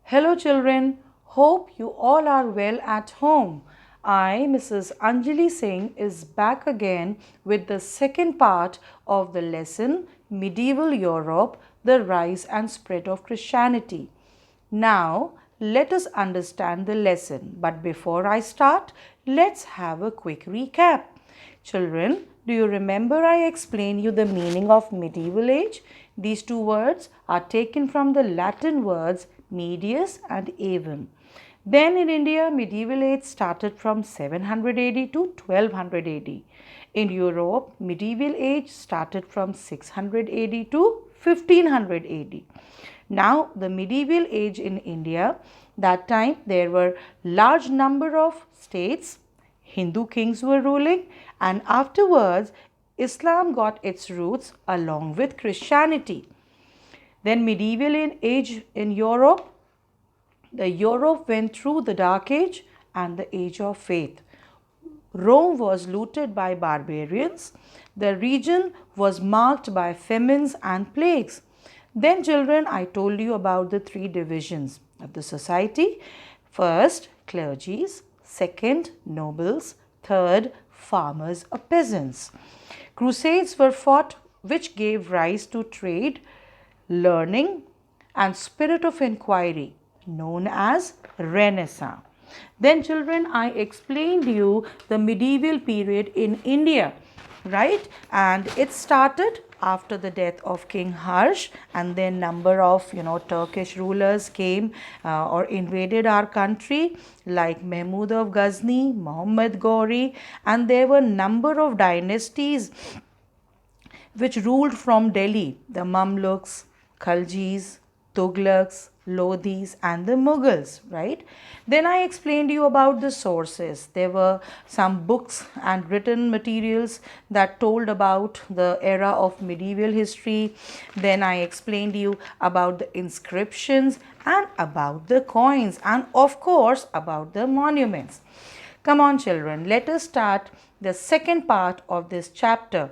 Hello, children. Hope you all are well at home. I, Mrs. Anjali Singh, is back again with the second part of the lesson Medieval Europe, the Rise and Spread of Christianity. Now, let us understand the lesson. But before I start, let's have a quick recap. Children, do you remember I explained you the meaning of medieval age? These two words are taken from the Latin words medius and avum. Then in India, medieval age started from 700 AD to 1200 AD. In Europe, medieval age started from 600 AD to 1500 AD. Now, the medieval age in India, that time there were large number of states, Hindu kings were ruling, and afterwards Islam got its roots along with Christianity. Then medieval age in Europe, the Europe went through the Dark Age and the Age of Faith. Rome was looted by barbarians. The region was marked by famines and plagues. Then, children, I told you about the three divisions of the society. First, clergies. Second, nobles. Third, farmers or peasants. Crusades were fought, which gave rise to trade, learning, and spirit of inquiry, known as Renaissance. Then, children, I explained you the medieval period in India, right? And it started after the death of King Harsh, and then number of Turkish rulers came or invaded our country, like Mahmud of Ghazni, Muhammad Ghori, and there were number of dynasties which ruled from Delhi: the Mamluks, Khaljis, Tughlaqs, Lodhis, and the Mughals, right? Then I explained you about the sources. There were some books and written materials that told about the era of medieval history. Then I explained you about the inscriptions and about the coins, and of course about the monuments. Come on, children, let us start the second part of this chapter,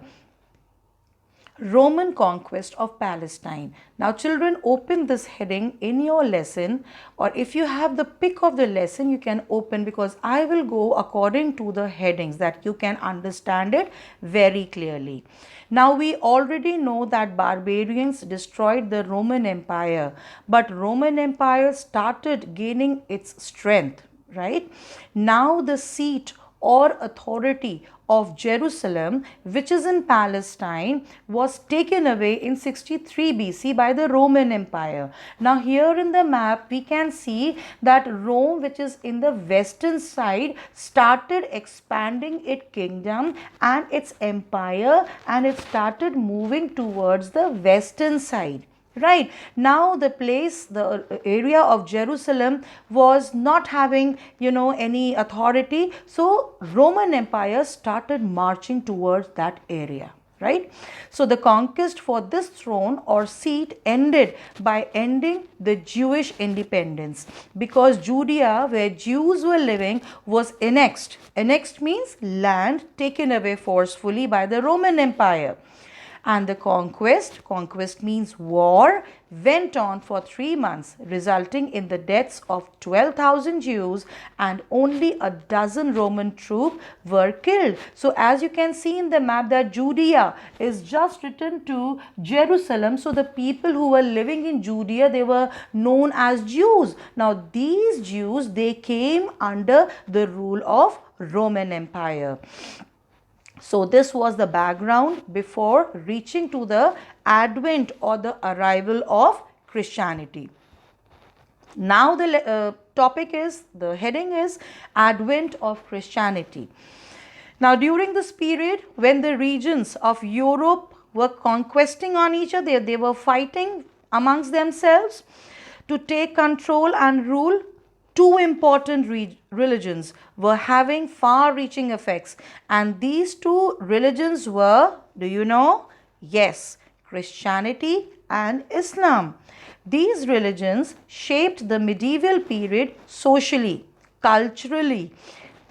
Roman conquest of Palestine. Now, children, open this heading in your lesson, or if you have the pick of the lesson, you can open, because I will go according to the headings that you can understand it very clearly. Now, we already know that barbarians destroyed the Roman Empire, but Roman Empire started gaining its strength, right? Now, the seat or authority of Jerusalem, which is in Palestine, was taken away in 63 BC by the Roman Empire. Now, here in the map, we can see that Rome, which is in the western side, started expanding its kingdom and its empire, and it started moving towards the western side. Right now, the place, the area of Jerusalem was not having any authority, so Roman Empire started marching towards that area, right? So the conquest for this throne or seat ended by ending the Jewish independence, because Judea, where Jews were living, was annexed. Annexed means land taken away forcefully by the Roman Empire. And the conquest means war, went on for 3 months, resulting in the deaths of 12,000 Jews, and only a dozen Roman troops were killed. So as you can see in the map, that Judea is just written to Jerusalem. So the people who were living in Judea, they were known as Jews. Now these Jews, they came under the rule of Roman Empire. So this was the background before reaching to the advent or the arrival of Christianity. Now the the heading is Advent of Christianity. Now during this period, when the regions of Europe were conquesting on each other, they were fighting amongst themselves to take control and rule. Two important religions were having far-reaching effects, and these two religions were, do you know? Yes, Christianity and Islam. These religions shaped the medieval period socially, culturally,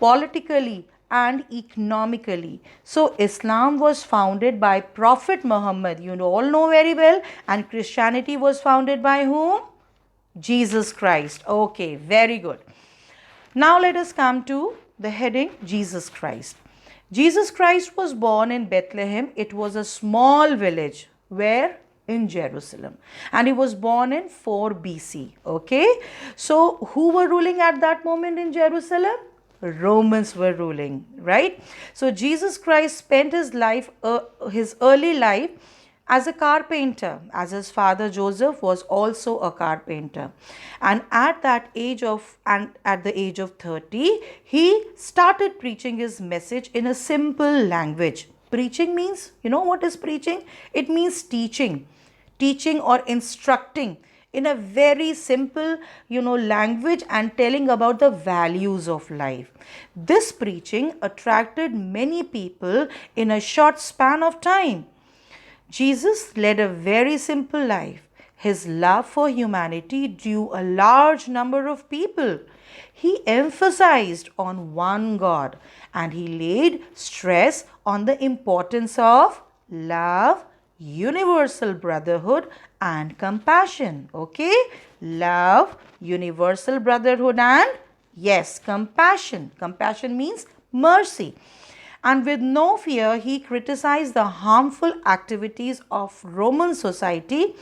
politically, and economically. So Islam was founded by Prophet Muhammad, you all know very well, and Christianity was founded by whom? Jesus Christ. Okay, very good. Now let us come to the heading Jesus Christ. Jesus Christ was born in Bethlehem. It was a small village. Where? In Jerusalem. And he was born in 4 BC. Okay. So who were ruling at that moment in Jerusalem? Romans were ruling, right? So Jesus Christ spent his early life as a carpenter, as his father Joseph was also a carpenter. And at the age of 30, he started preaching his message in a simple language. Preaching means, you know what is preaching? It means teaching or instructing in a very simple, language, and telling about the values of life. This preaching attracted many people in a short span of time. Jesus led a very simple life. His love for humanity drew a large number of people. He emphasized on one God, and he laid stress on the importance of love, universal brotherhood, and compassion. Okay? Love, universal brotherhood, and yes, compassion. Compassion means mercy. And with no fear, he criticized the harmful activities of Roman society.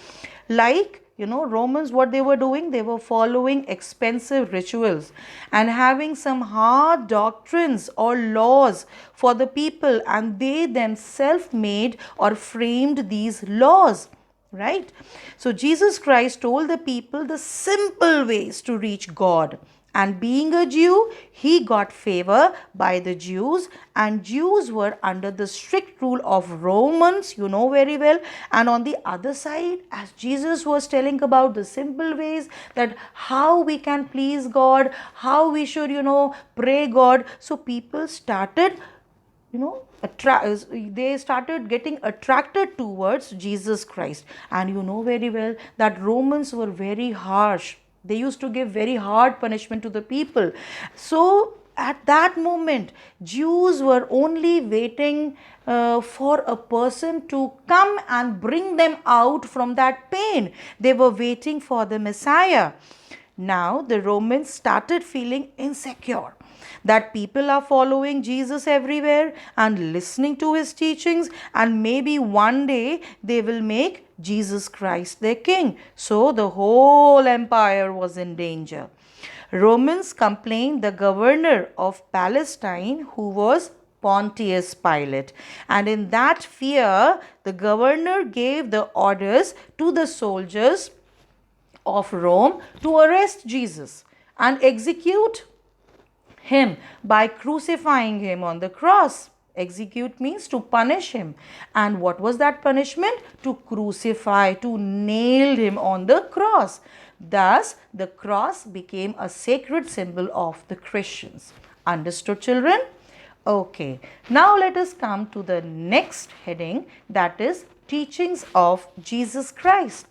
Like, Romans, what they were doing, they were following expensive rituals and having some hard doctrines or laws for the people, and they themselves made or framed these laws. Right? So Jesus Christ told the people the simple ways to reach God. And being a Jew, he got favor by the Jews, and Jews were under the strict rule of Romans, you know very well. And on the other side, as Jesus was telling about the simple ways that how we can please God, how we should, pray God. So people started they started getting attracted towards Jesus Christ. And you know very well that Romans were very harsh. They used to give very hard punishment to the people. So at that moment, Jews were only waiting for a person to come and bring them out from that pain. They were waiting for the Messiah. Now the Romans started feeling insecure that people are following Jesus everywhere and listening to his teachings, and maybe one day they will make Jesus Christ their king. So the whole empire was in danger. Romans complained the governor of Palestine, who was Pontius Pilate. And in that fear, the governor gave the orders to the soldiers of Rome to arrest Jesus and execute him by crucifying him on the cross. Execute means to punish him. And what was that punishment? To crucify, to nail him on the cross. Thus, the cross became a sacred symbol of the Christians. Understood, children? Okay, now let us come to the next heading, that is teachings of Jesus Christ.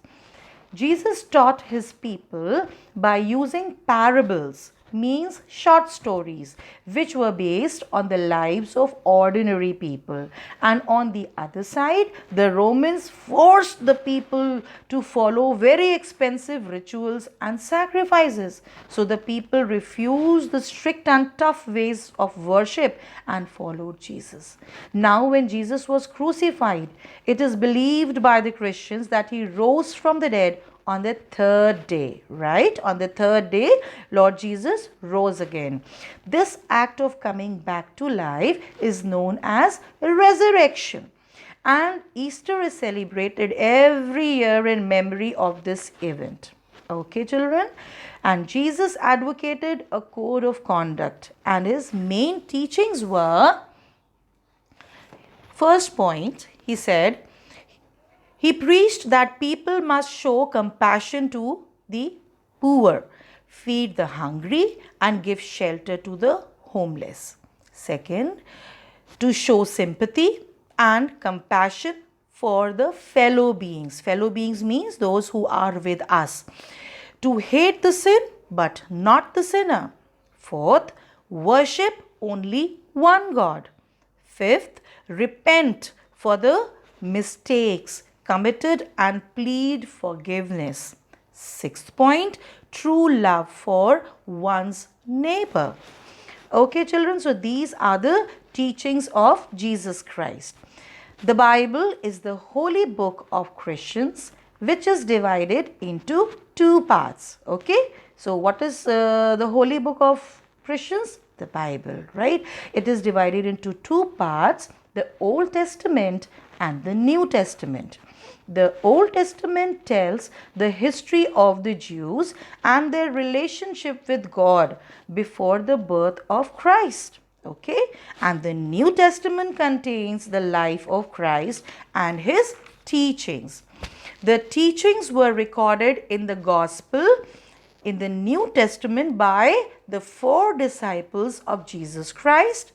Jesus taught his people by using parables, means short stories, which were based on the lives of ordinary people. And on the other side, the Romans forced the people to follow very expensive rituals and sacrifices. So the people refused the strict and tough ways of worship and followed Jesus. Now, when Jesus was crucified, it is believed by the Christians that he rose from the dead on the third day, right? On the third day, Lord Jesus rose again. This act of coming back to life is known as resurrection. And Easter is celebrated every year in memory of this event. Okay, children? And Jesus advocated a code of conduct, and his main teachings were, first point, he said, he preached that people must show compassion to the poor, feed the hungry, and give shelter to the homeless. Second, to show sympathy and compassion for the fellow beings. Fellow beings means those who are with us. To hate the sin but not the sinner. Fourth, worship only one God. Fifth, repent for the mistakes committed and plead forgiveness. Sixth point, true love for one's neighbor. Okay, children, so these are the teachings of Jesus Christ. The Bible is the holy book of Christians, which is divided into two parts. Okay, so what is the holy book of Christians? The Bible, right? It is divided into two parts, the Old Testament and the New Testament. The Old Testament tells the history of the Jews and their relationship with God before the birth of Christ. Okay, and the New Testament contains the life of Christ and his teachings. The teachings were recorded in the Gospel in the New Testament by the four disciples of Jesus Christ: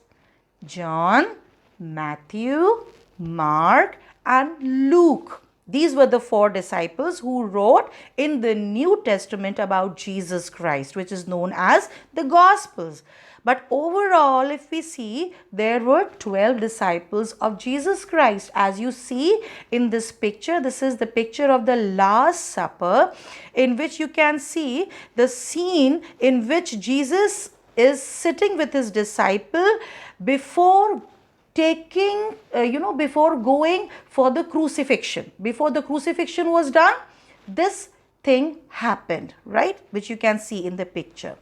John, Matthew, Mark, and Luke. These were the four disciples who wrote in the New Testament about Jesus Christ, which is known as the Gospels. But overall, if we see, there were 12 disciples of Jesus Christ. As you see in this picture, this is the picture of the Last Supper, in which you can see the scene in which Jesus is sitting with his disciple before before going for the crucifixion. Before the crucifixion was done, this thing happened, right? Which you can see in the picture.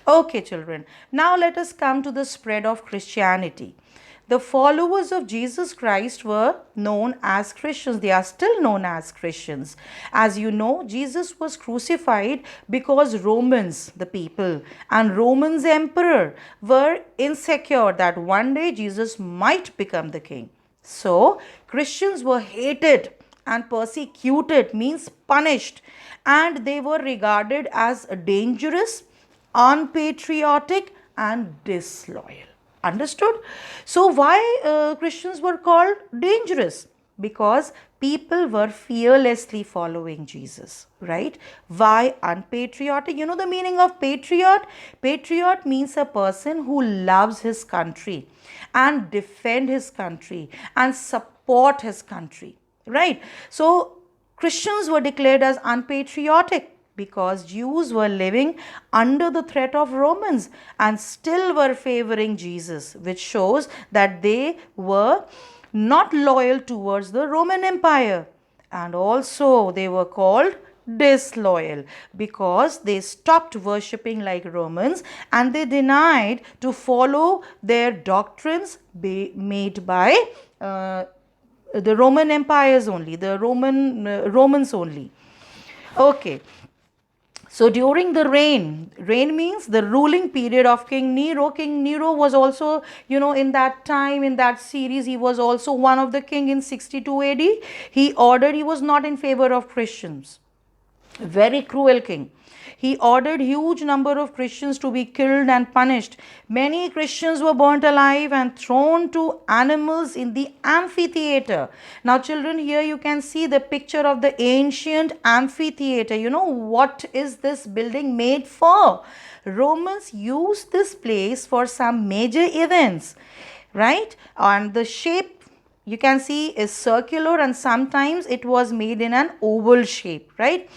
Okay, children, now let us come to the spread of Christianity. The followers of Jesus Christ were known as Christians. They are still known as Christians. As you know, Jesus was crucified because Romans, the people, and Romans emperor were insecure that one day Jesus might become the king. So, Christians were hated and persecuted, means punished, and they were regarded as dangerous, unpatriotic, and disloyal. Understood? So why Christians were called dangerous? Because people were fearlessly following Jesus, right? Why unpatriotic? You know the meaning of patriot? Patriot means a person who loves his country and defend his country and support his country, right? So Christians were declared as unpatriotic because Jews were living under the threat of Romans and still were favoring Jesus, which shows that they were not loyal towards the Roman Empire. And also they were called disloyal because they stopped worshipping like Romans and they denied to follow their doctrines made by the Roman empires only, the Romans only. Okay. So during the reign means the ruling period of King Nero. King Nero was also, in that time, in that series, he was also one of the king in 62 AD. He was not in favor of Christians. Very cruel king. He ordered huge number of Christians to be killed and punished. Many Christians were burnt alive and thrown to animals in the amphitheater. Now children, here you can see the picture of the ancient amphitheater. You know what is this building made for? Romans used this place for some major events, right? And the shape you can see is circular and sometimes it was made in an oval shape, right?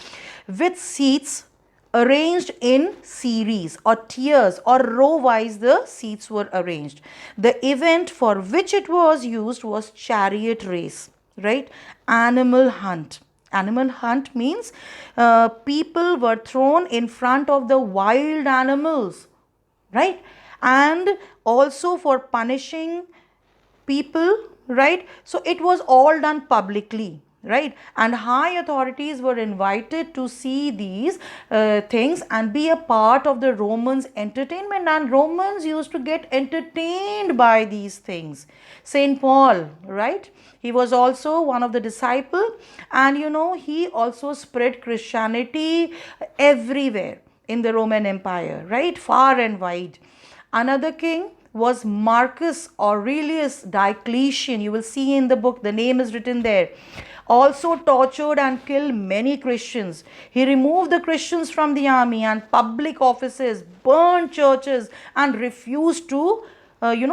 With seats arranged in series or tiers or row wise the seats were arranged. The event for which it was used was chariot race, right? Animal hunt. Animal hunt means people were thrown in front of the wild animals, right? And also for punishing people, right? So it was all done publicly, right? And high authorities were invited to see these things and be a part of the Romans entertainment, and Romans used to get entertained by these things. Saint Paul, right? He was also one of the disciples, and he also spread Christianity everywhere in the Roman Empire, right? Far and wide. Another king was Marcus Aurelius Diocletian. You will see in the book, the name is written there. Also tortured and killed many Christians. He removed the Christians from the army and public offices, burned churches, and refused to,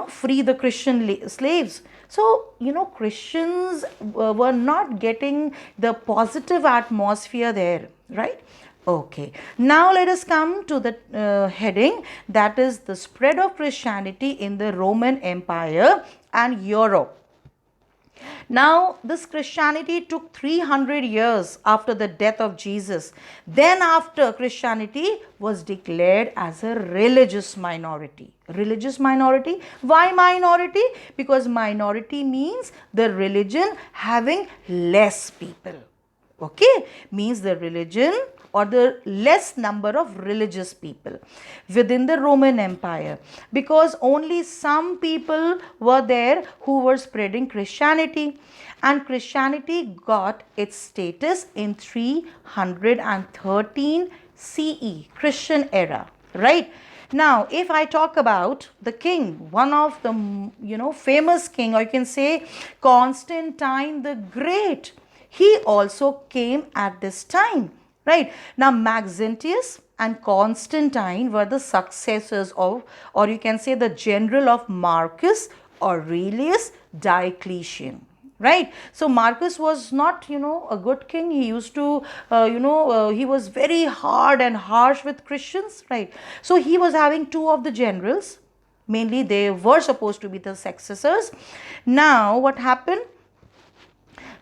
free the Christian slaves. So, Christians were not getting the positive atmosphere there, right? Okay, now let us come to the heading, that is the spread of Christianity in the Roman Empire and Europe. Now, this Christianity took 300 years after the death of Jesus. Then, after, Christianity was declared as a religious minority. Religious minority. Why minority? Because minority means the religion having less people. Okay, means the religion or the less number of religious people within the Roman Empire, because only some people were there who were spreading Christianity, and Christianity got its status in 313 CE, Christian era, right? Now, if I talk about the king, one of the famous king, or you can say Constantine the Great, he also came at this time, right? Now, Maxentius and Constantine were the successors of, or you can say the general of, Marcus Aurelius Diocletian. Right. So Marcus was not, a good king. He used to, he was very hard and harsh with Christians. Right. So he was having two of the generals. Mainly they were supposed to be the successors. Now what happened?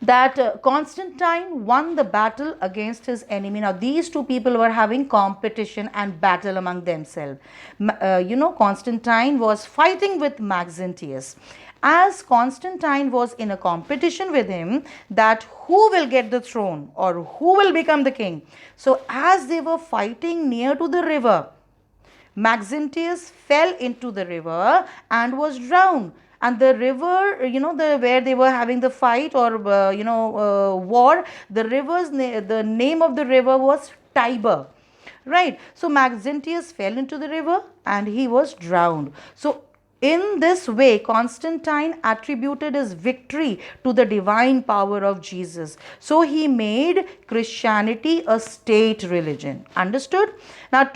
That Constantine won the battle against his enemy. Now, these two people were having competition and battle among themselves. Constantine was fighting with Maxentius. As Constantine was in a competition with him, that who will get the throne or who will become the king. So, as they were fighting near to the river, Maxentius fell into the river and was drowned. And the river, where they were having the fight or war, the name of the river was Tiber, right? So Maxentius fell into the river and he was drowned. So in this way, Constantine attributed his victory to the divine power of Jesus. So he made Christianity a state religion. Understood? Now,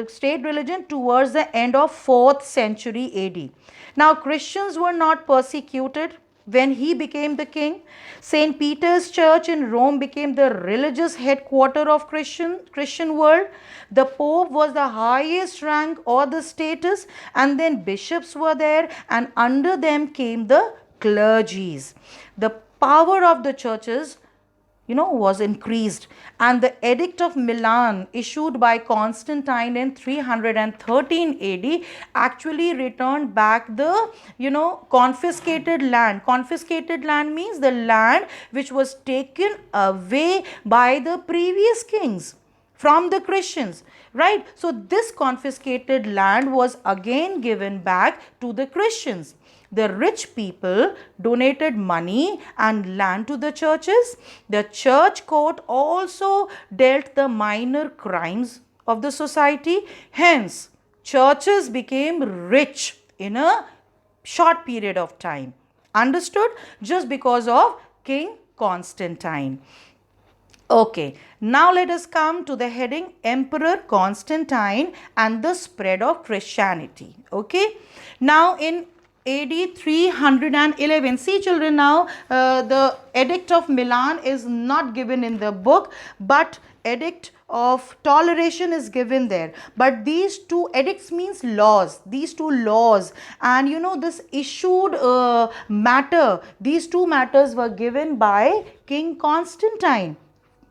state religion towards the end of 4th century AD. Now, Christians were not persecuted when he became the king. St. Peter's Church in Rome became the religious headquarters of Christian world. The Pope was the highest rank or the status, and then bishops were there, and under them came the clergies. The power of the churches was increased, and the Edict of Milan issued by Constantine in 313 AD actually returned back the confiscated land. Confiscated land means the land which was taken away by the previous kings from the Christians, right? So this confiscated land was again given back to the Christians. The rich people donated money and land to the churches. The church court also dealt the minor crimes of the society. Hence, churches became rich in a short period of time. Understood? Just because of King Constantine. Okay, now let us come to the heading Emperor Constantine and the spread of Christianity. Okay, now in AD 311, see children, now the Edict of Milan is not given in the book, but Edict of Toleration is given there. But these two edicts means laws, these two laws, and this issued matter, these two matters were given by King Constantine.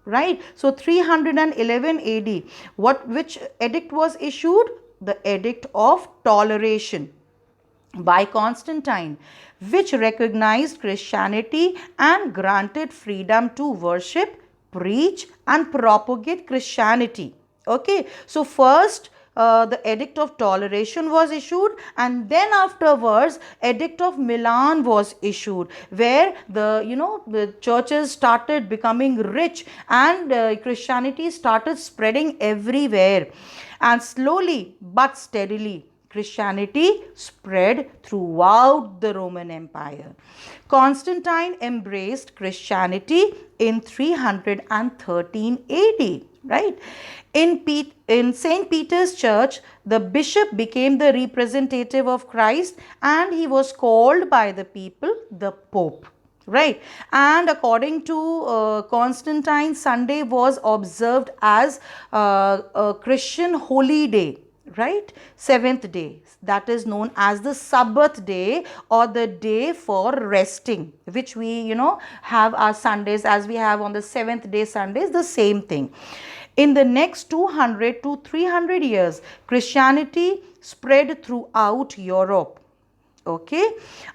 Right, so 311 AD, which edict was issued? The Edict of Toleration by Constantine, which recognized Christianity and granted freedom to worship, preach and propagate Christianity. Okay, so first the Edict of Toleration was issued, and then afterwards Edict of Milan was issued, where the churches started becoming rich, and Christianity started spreading everywhere, and slowly but steadily Christianity spread throughout the Roman Empire. Constantine embraced Christianity in 313 AD. Right? In St. Peter's Church, the bishop became the representative of Christ, and he was called by the people the Pope. right? And according to Constantine, Sunday was observed as a Christian holy day, right? Seventh day, that is known as the Sabbath day, or the day for resting, which we have our Sundays, as we have on the seventh day Sundays, the same thing. In the next 200 to 300 years, Christianity spread throughout Europe. Okay,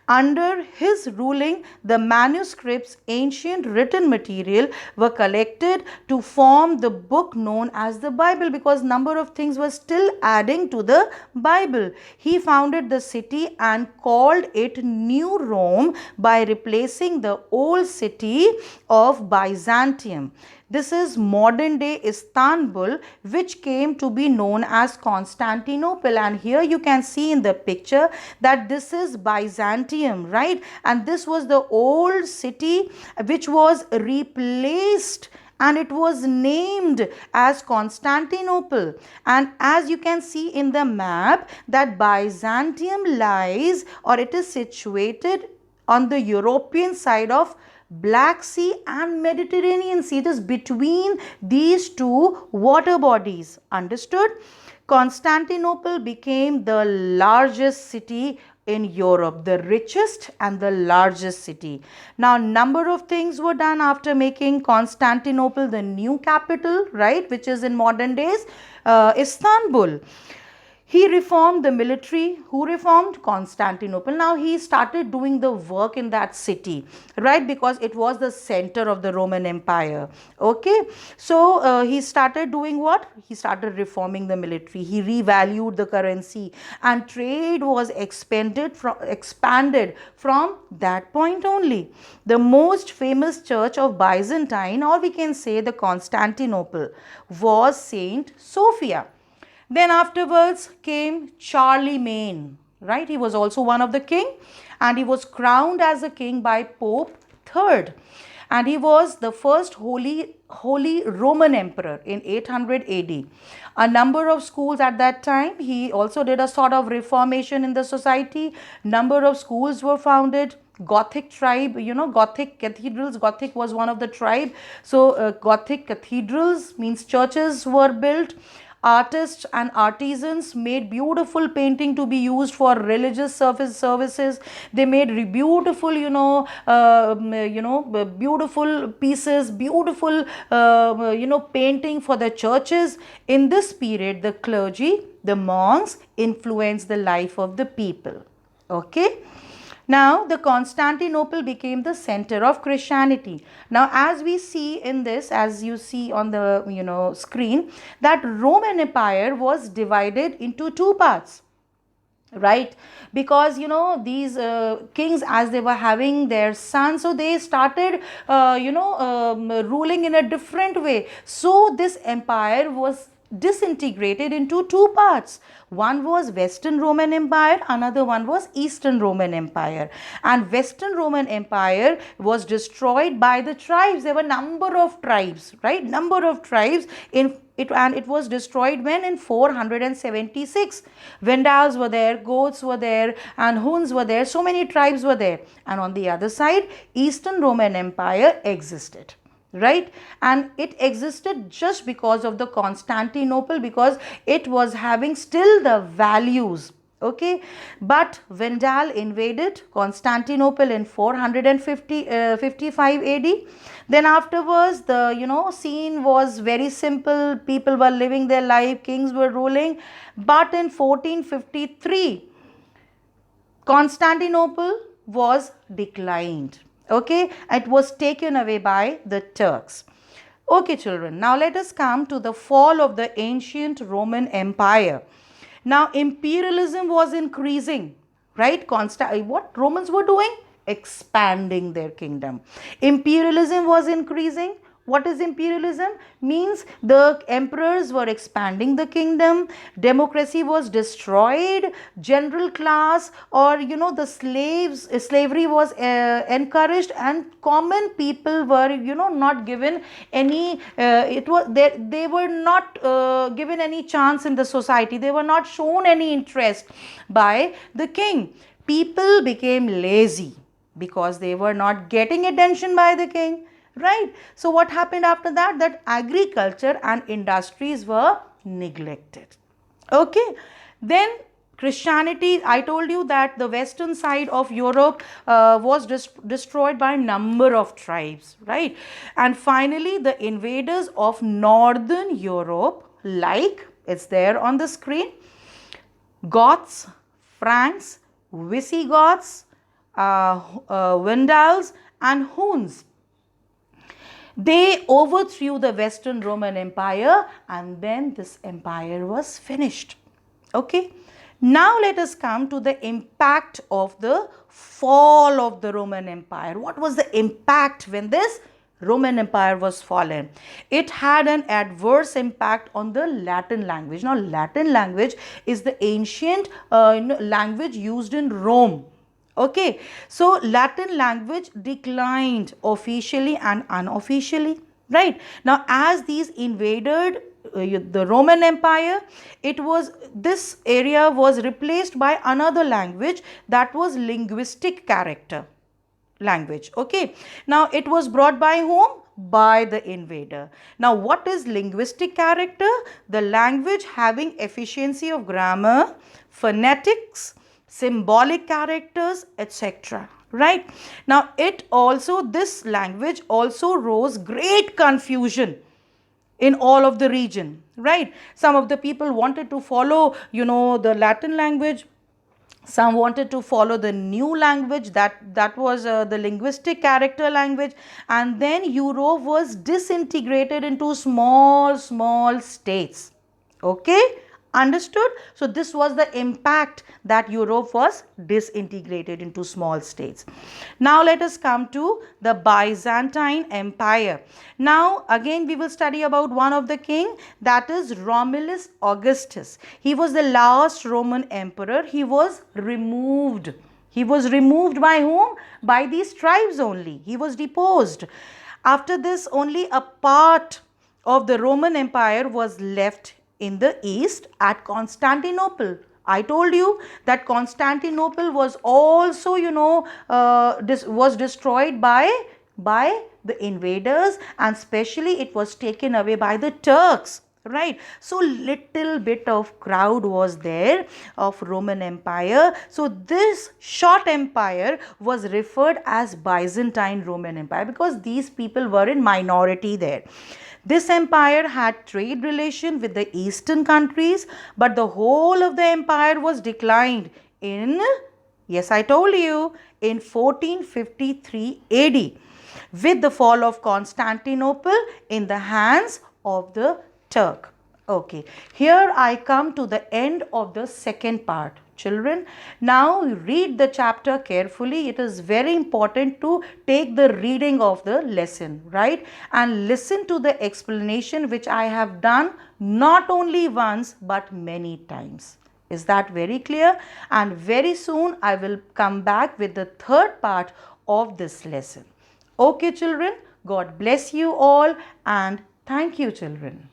under his ruling, the manuscripts, ancient written material, were collected to form the book known as the Bible, because number of things were still adding to the Bible. He founded the city and called it New Rome by replacing the old city of Byzantium. This is modern day Istanbul, which came to be known as Constantinople. And here you can see in the picture that this is Byzantium, right? And this was the old city which was replaced, and it was named as Constantinople. And as you can see in the map, that Byzantium lies, or it is situated on the European side of Black Sea and Mediterranean Sea. It is between these two water bodies. Understood? Constantinople became the largest city in Europe, the richest and the largest city. Now, number of things were done after making Constantinople the new capital, right, which is in modern days Istanbul. He reformed the military. Who reformed? Constantinople. Now he started doing the work in that city, right? Because it was the center of the Roman Empire. Okay. So he started doing what? He started reforming the military. He revalued the currency, and trade was expanded from that point only. The most famous church of Byzantine, or we can say the Constantinople, was Saint Sophia. Then afterwards came Charlemagne, right? He was also one of the king, and he was crowned as a king by Pope III. And he was the first holy Roman emperor in 800 AD. A number of schools at that time. He also did a sort of reformation in the society. Number of schools were founded. Gothic tribe, Gothic cathedrals. Gothic was one of the tribe. So Gothic cathedrals means churches were built. Artists and artisans made beautiful painting to be used for religious services. They made beautiful, beautiful pieces, beautiful, painting for the churches. In this period, the clergy, the monks influenced the life of the people. Okay. Now, the Constantinople became the center of Christianity. Now, as we see in this, as you see on the screen, that Roman Empire was divided into two parts, right? Because these kings, as they were having their sons, so they started ruling in a different way. So this empire was disintegrated into two parts. One was Western Roman Empire, another one was Eastern Roman Empire. And Western Roman Empire was destroyed by the tribes. There were number of tribes, right? Number of tribes in it, and it was destroyed when? In 476. Vandals were there, Goths were there, and Huns were there. So many tribes were there. And on the other side, Eastern Roman Empire existed, right? And it existed just because of the Constantinople, because it was having still the values. Okay, but Vandal invaded Constantinople in 455 AD. Then afterwards, the scene was very simple. People were living their life, kings were ruling. But in 1453, Constantinople was declined. Okay, it was taken away by the Turks. Okay, children, now let us come to the fall of the ancient Roman Empire. Now, imperialism was increasing, right? What Romans were doing? Expanding their kingdom. Imperialism was increasing. What is imperialism? Means the emperors were expanding the kingdom, democracy was destroyed, general class, or the slavery was encouraged, and common people were not given any they were not given any chance in the society. They were not shown any interest by the king. People became lazy. because they were not getting attention by the king, right? So what happened after that? That agriculture and industries were neglected. Okay, then Christianity, I told you that the western side of Europe was destroyed by a number of tribes, right? And finally, the invaders of northern Europe, like it's there on the screen, Goths, Franks, Visigoths, Vandals, and Huns. They overthrew the Western Roman Empire, and then this empire was finished. Okay. Now let us come to the impact of the fall of the Roman Empire. What was the impact when this Roman Empire was fallen? It had an adverse impact on the Latin language. Now, Latin language is the ancient language used in Rome. Okay, so Latin language declined officially and unofficially, right? Now, as these invaded the Roman Empire, this area was replaced by another language, that was linguistic character language. Okay, now it was brought by whom? By the invader. Now, what is linguistic character? The language having efficiency of grammar, phonetics, symbolic characters, etc. Right? Now, this language also rose great confusion in all of the region, right? Some of the people wanted to follow, the Latin language. Some wanted to follow the new language, that was the linguistic character language. And then Europe was disintegrated into small states. Okay, understood? So this was the impact, that Europe was disintegrated into small states. Now let us come to the Byzantine Empire. Now again we will study about one of the king, that is Romulus Augustus. He was the last Roman emperor. He was removed. He was removed by whom? By these tribes only. He was deposed. After this, only a part of the Roman Empire was left in the east at Constantinople. I told you that Constantinople was also, was destroyed by the invaders, and especially it was taken away by the Turks. Right, so little bit of crowd was there of Roman Empire. So this short empire was referred as Byzantine Roman Empire, because these people were in minority there. This empire had trade relation with the eastern countries, but the whole of the empire was declined in, yes, I told you, in 1453 AD, with the fall of Constantinople in the hands of the Turk. Okay, here I come to the end of the second part. Children, now read the chapter carefully. It is very important to take the reading of the lesson, right? And listen to the explanation which I have done not only once but many times. Is that very clear? And very soon I will come back with the third part of this lesson. Okay, children, God bless you all, and thank you, children.